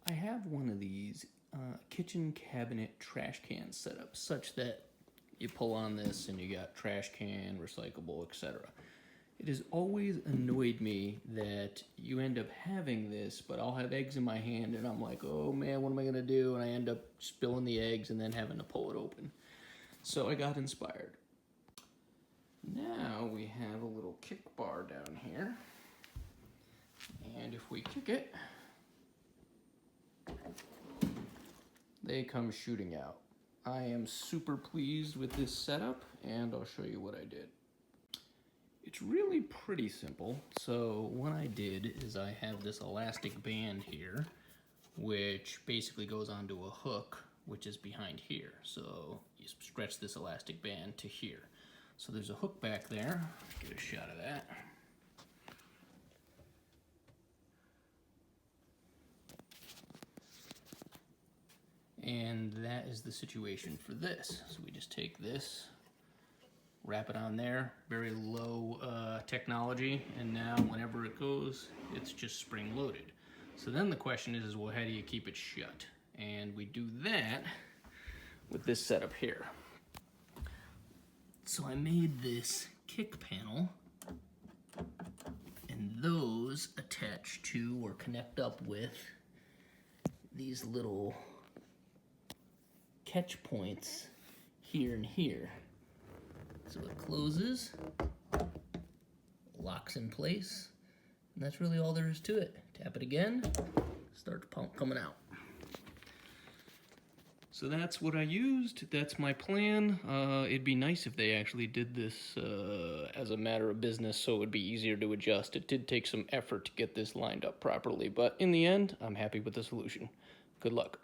I have one of these kitchen cabinet trash cans set up such that you pull on this and you got trash can, recyclable, etc. It has always annoyed me that you end up having this, but I'll have eggs in my hand and I'm like, oh man, what am I gonna do? And I end up spilling the eggs and then having to pull it open. So I got inspired. Now we have a little kick bar down here. And if we kick it, they come shooting out. I am super pleased with this setup, and I'll show you what I did. It's really pretty simple. So what I did is I have this elastic band here, which basically goes onto a hook, which is behind here. So you stretch this elastic band to here. So there's a hook back there. Get a shot of that. And that is the situation for this. So we just take this, wrap it on there, very low technology, and now whenever it goes, it's just spring loaded. So then the question is, well, how do you keep it shut? And we do that with this setup here. So I made this kick panel, and those attach to or connect up with these little catch points here and here. So it closes, locks in place, and that's really all there is to it. Tap it again, start the pump coming out. So that's what I used, that's my plan. It'd be nice if they actually did this as a matter of business so it would be easier to adjust. It did take some effort to get this lined up properly, but in the end, I'm happy with the solution. Good luck.